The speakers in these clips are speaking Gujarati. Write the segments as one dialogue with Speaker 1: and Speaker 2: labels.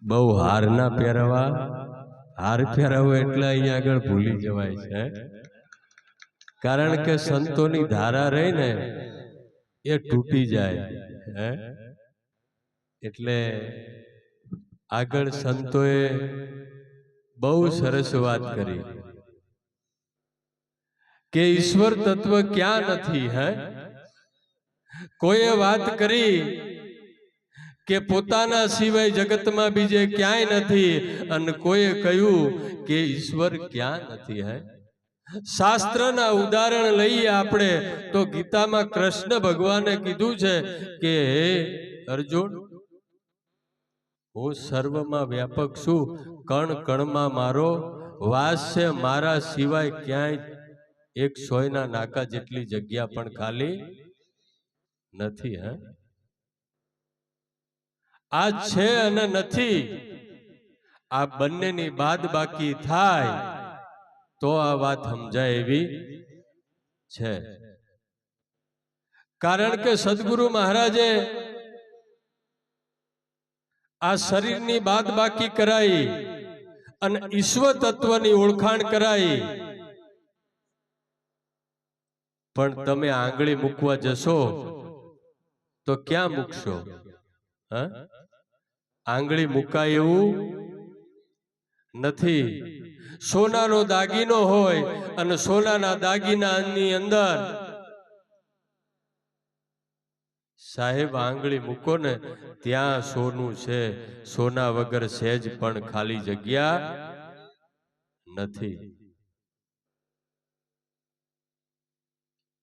Speaker 1: બહુ હાર ના પહેરવા, હાર પહેરાવો એટલે અહીંયા આગળ ભૂલી જવાય છે, કારણ કે સંતોની ધારા રહી ને એ તૂટી જાય હે। એટલે આગળ સંતોએ બહુ સરસ વાત કરી કે ઈશ્વર તત્વ ક્યાં નથી હે। કોઈએ વાત કરી કે પોતાના સિવાય જગતમાં બીજે ક્યાંય નથી, અને કોઈએ કહ્યું કે ઈશ્વર ક્યાં નથી હે। શાસ્ત્રના ઉદાહરણ લઈએ આપણે તો ગીતામાં કૃષ્ણ ભગવાને કીધું છે કે હે અર્જુન, હું સર્વમાં વ્યાપક છું, કણ કણમાં મારો વાસ છે, મારા સિવાય ક્યાંય એક સોયના નાકા જેટલી જગ્યા પણ ખાલી નથી હે। આ છે અને નથી, આ બંનેની બાદ બાકી થાય તો આ વાત સમજાય એવી છે। કારણ કે સદગુરુ મહારાજે આ શરીરની બાદ બાકી કરાઈ અને ઈશ્વર તત્વની ઓળખાણ કરાઈ, પણ તમે આંગળી મૂકવા જશો તો ક્યાં મૂકશો? હા, આંગળી મુકાય એવું નથી। સોનાનો દાગીનો હોય અને સોનાના દાગીનાની અંદર સાહેબ આંગળી મૂકો ને ત્યાં સોનું છે, સોના વગર સહેજ પણ ખાલી જગ્યા નથી।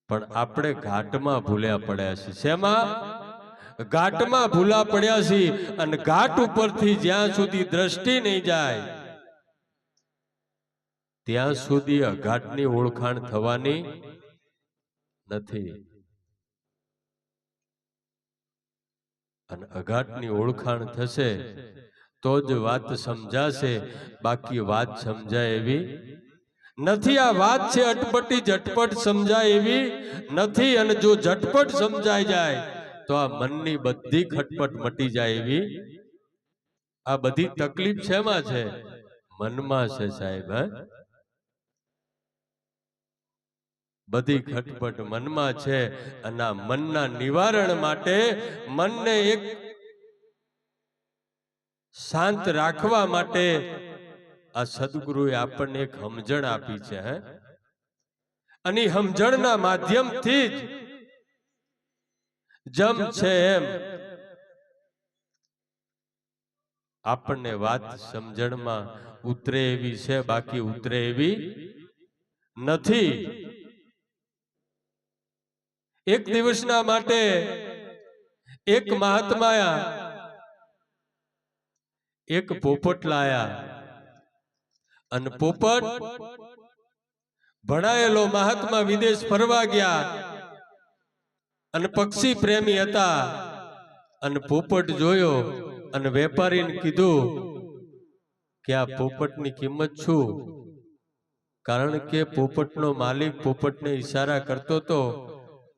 Speaker 1: પણ આપણે ઘાટમાં ભૂલ્યા પડ્યા છીએ। શેમાં? ઘાટમાં ભૂલા પડ્યા છીએ, અને ઘાટ ઉપરથી જ્યાં સુધી દ્રષ્ટિ નહીં જાય ત્યાં સુધી અઘાટની ઓળખાણ થવાની નથી। અને અઘાટની ઓળખાણ થશે તો જ વાત સમજાશે, બાકી વાત સમજાય એવી નથી। આ વાત છે અટપટી, ઝટપટ સમજાય એવી નથી। અને જો ઝટપટ સમજાય જાય તો આ મનની બધી ખટપટ મટી જાય એવી। આ બધી તકલીફ શેમાં છે? મનમાં છે સાહેબ હે। બધી ખટપટ મનમાં છે, અને આ મનના નિવારણ માટે, મનને એક શાંત રાખવા માટે આ સદગુરુએ આપણને એક સમજણ આપી છે હે। અને સમજણના માધ્યમથી જ જમ છે એમ આપણને વાત સમજણમાં ઉતરે એવી છે, બાકી ઉતરે એવી નથી। એક દિવસના માટે એક મહાત્મા એક પોપટ લાયા, અને પોપટ ભણાયેલો મહાત્મા વિદેશ ફરવા ગયા, અને પક્ષી પ્રેમી હતા, અને પોપટ જોયો અને વેપારીને કીધું કે આ પોપટની કિંમત શું? કારણ કે પોપટનો માલિક પોપટને ઈશારા કરતો હતો,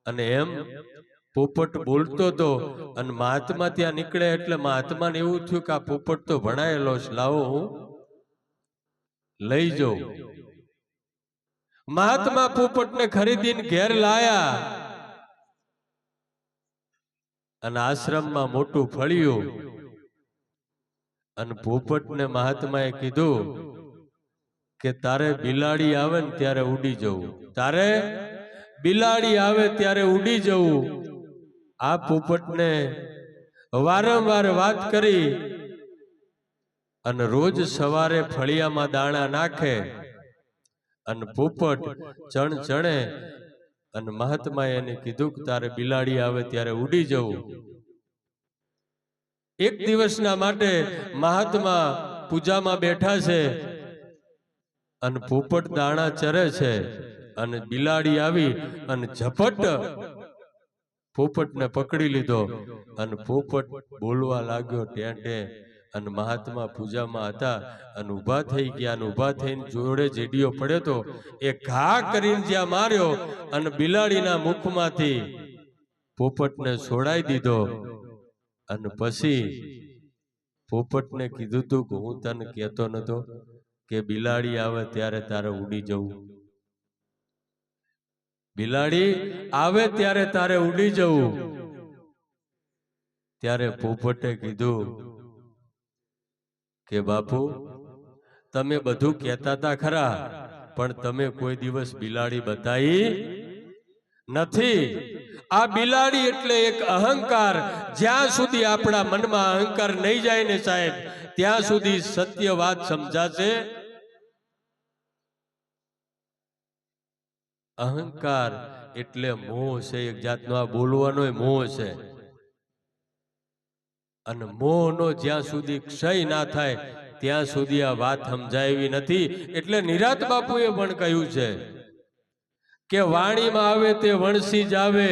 Speaker 1: અને એમ પોપટ બોલતો હતો, અને મહાત્મા ત્યાં નીકળે એટલે મહાત્માને એવું થયું કે આ પોપટ તો ભણાયેલો છે, લાવો હું લઈ જાઉં। મહાત્મા પોપટને ખરીદીને ઘેર લાયા, અને આશ્રમમાં મોટું ફળ્યું, અને પોપટને મહાત્માએ કીધું કે તારે બિલાડી આવે ને ત્યારે ઉડી જવું, તારે બિલાડી આવે ત્યારે ઉડી જવું। આ પોપટને વારંવાર વાત કરી, અને રોજ સવારે ફળિયામાં દાણા નાખે, અને પોપટ ચણ ચણે, અને મહાત્માએ એને કીધું કે તારે બિલાડી આવે ત્યારે ઉડી જવું। એક દિવસના માટે મહાત્મા પૂજામાં બેઠા છે, અને પોપટ દાણા ચરે છે, અને બિલાડી આવી અને ઝપટ પોપટને પકડી લીધો, અને પોપટ બોલવા લાગ્યો ટેં ટેં। અને મહાત્મા પૂજામાં હતા અને ઊભા થઈ ગયા, અને ઊભા થઈને જોડે જેડીયો પડ્યો તો એ ઘા કરીને જ્યાં માર્યો, અને બિલાડીના મુખમાંથી પોપટને છોડાઈ દીધો, અને પછી પોપટને કીધું તું કે હું તને કહેતો નતો કે બિલાડી આવે ત્યારે તારે ઉડી જવું, બિલાડી આવે ત્યારે તારે ઉડી જવું. ત્યારે પોપટે કીધું કે બાપુ તમે બધું કહેતા હતા ખરા, પણ તમે કોઈ દિવસ બિલાડી બતાવી નથી. આ બિલાડી એટલે એક અહંકાર. જ્યાં સુધી આપણા મનમાં અહંકાર નહીં જાય ને સાહેબ, ત્યાં સુધી સત્ય વાત સમજાશે. અહંકાર એટલે મોહ છે, એક જાતનો આ બોલવાનો મોહ છે. અને મોહનો જ્યાં સુધી ક્ષય ના થાય ત્યાં સુધી આ વાત સમજાવી નથી. એટલે નિરાંત બાપુએ પણ કહ્યું છે કે વાણીમાં આવે તે વણસી જ આવે,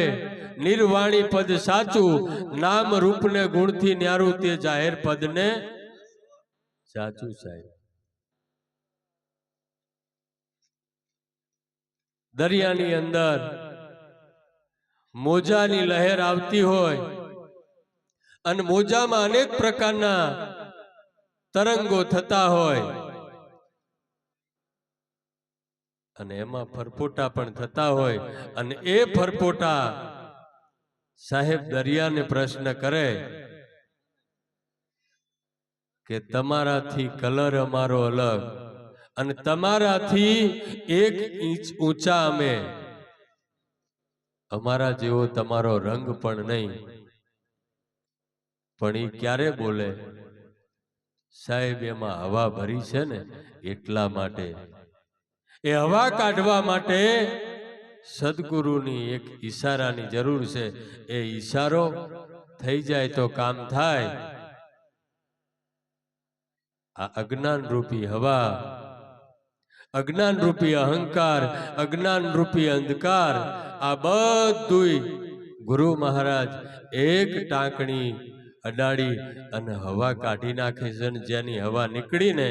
Speaker 1: નિર્વાણી પદ સાચું, નામ રૂપને ગુણથી ન્યારું તે જાહેર પદને સાચું. સાહેબ દરિયાની અંદર મોજાની લહેર આવતી હોય અને મોજામાં અનેક પ્રકારના તરંગો થતા હોય અને એમાં ફરફોટા પણ થતા હોય, અને એ ફરફોટા સાહેબ દરિયાને પ્રશ્ન કરે કે તમારાથી કલર અમારો અલગ અને તમારાથી 1 ઇંચ ઊંચા અમે, અમારા જેવો તમારો રંગ પણ નહીં. પણ એ ક્યારે બોલે સાહેબ? એમાં હવા ભરી છે ને એટલા માટે. એ હવા કાઢવા માટે સદગુરુની એક ઈશારાની જરૂર છે. એ ઈશારો થઈ જાય તો કામ થાય. આ અજ્ઞાન રૂપી હવા, અજ્ઞાન રૂપી અહંકાર, અજ્ઞાન રૂપી અંધકાર, આ બધું ગુરુ મહારાજ એક ટાંકણી અડાડી અને હવા કાઢી નાખે છે. જેની હવા નીકળીને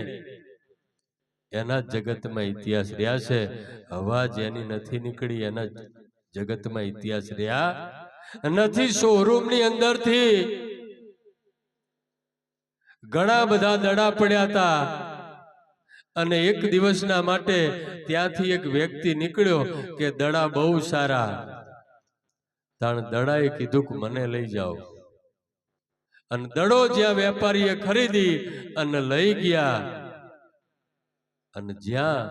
Speaker 1: એના જગતમાં ઇતિહાસ રહ્યા છે. હવા જેની નથી નીકળી એના જગતમાં ઇતિહાસ રહ્યા નથી. શોરૂમની અંદરથી ઘણા બધા દડા પડ્યા હતા અને એક દિવસના માટે ત્યાંથી એક વ્યક્તિ નીકળ્યો કે દડા બહુ સારા. તાણ દડાએ કીધું કે મને લઈ જાઓ. અને દડો જ્યાં વેપારીએ ખરીદી અને લઈ ગયા અને જ્યાં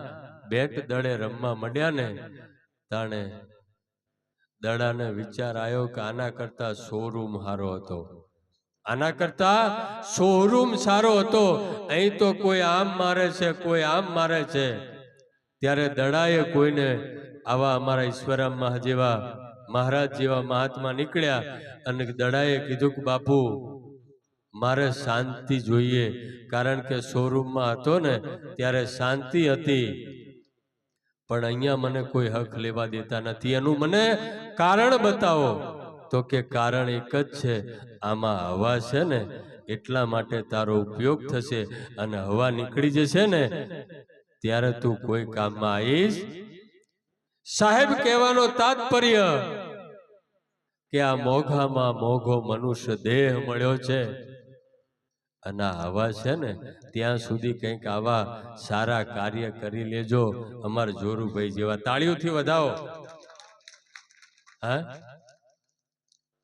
Speaker 1: બેટ દડે રમવા માંડ્યા ને તાણે દડાને વિચાર આવ્યો કે આના કરતા શોરૂમ સારો હતો, આના કરતા શોરૂમ સારો હતો. અહીં તો કોઈ આમ મારે છે, કોઈ આમ મારે છે. ત્યારે દડાએ કોઈને આવા અમારા ઈશ્વરામ જેવા મહારાજ જેવા મહાત્મા નીકળ્યા અને દડાએ કીધું કે બાપુ મારે શાંતિ જોઈએ, કારણ કે શોરૂમમાં હતો ને ત્યારે શાંતિ હતી, પણ અહીંયા મને કોઈ હક લેવા દેતા નથી. એનું મને કારણ બતાવો. તો કે કારણ એક જ છે, આમાં હવા છે ને એટલા માટે તારો ઉપયોગ થશે, અને હવા નીકળી જશે ને ત્યારે તું કોઈ કામમાં આવીશ. સાહેબ કહેવાનો તાત્પર્ય કે આ મોઘામાં મોઘો મનુષ્ય દેહ મળ્યો છે અને હવા છે ને ત્યાં સુધી કંઈક આવા સારા કાર્ય કરી લેજો. અમાર જોરુભાઈ જેવા. તાળીઓથી વધાવો. હા,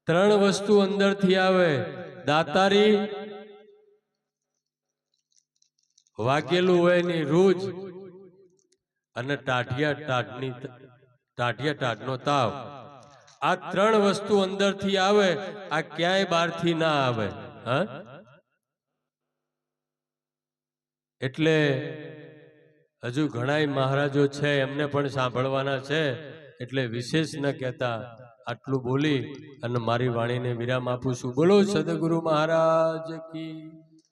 Speaker 1: 3 વસ્તુ અંદરથી આવે: દાતારી, વાગેલું હોય ની રૂજ અને ટાઢિયાનો તાવ. આ 3 વસ્તુ અંદરથી આવે. આ ક્યાંય બહારથી ના આવે. હા, એટલે હજુ ઘણાય મહારાજો છે, એમને પણ સાંભળવાના છે, એટલે વિશેષ ન કહેતા આટલું બોલી અને મારી વાણીને વિરામ આપું છું. બોલો સદગુરુ મહારાજ કી.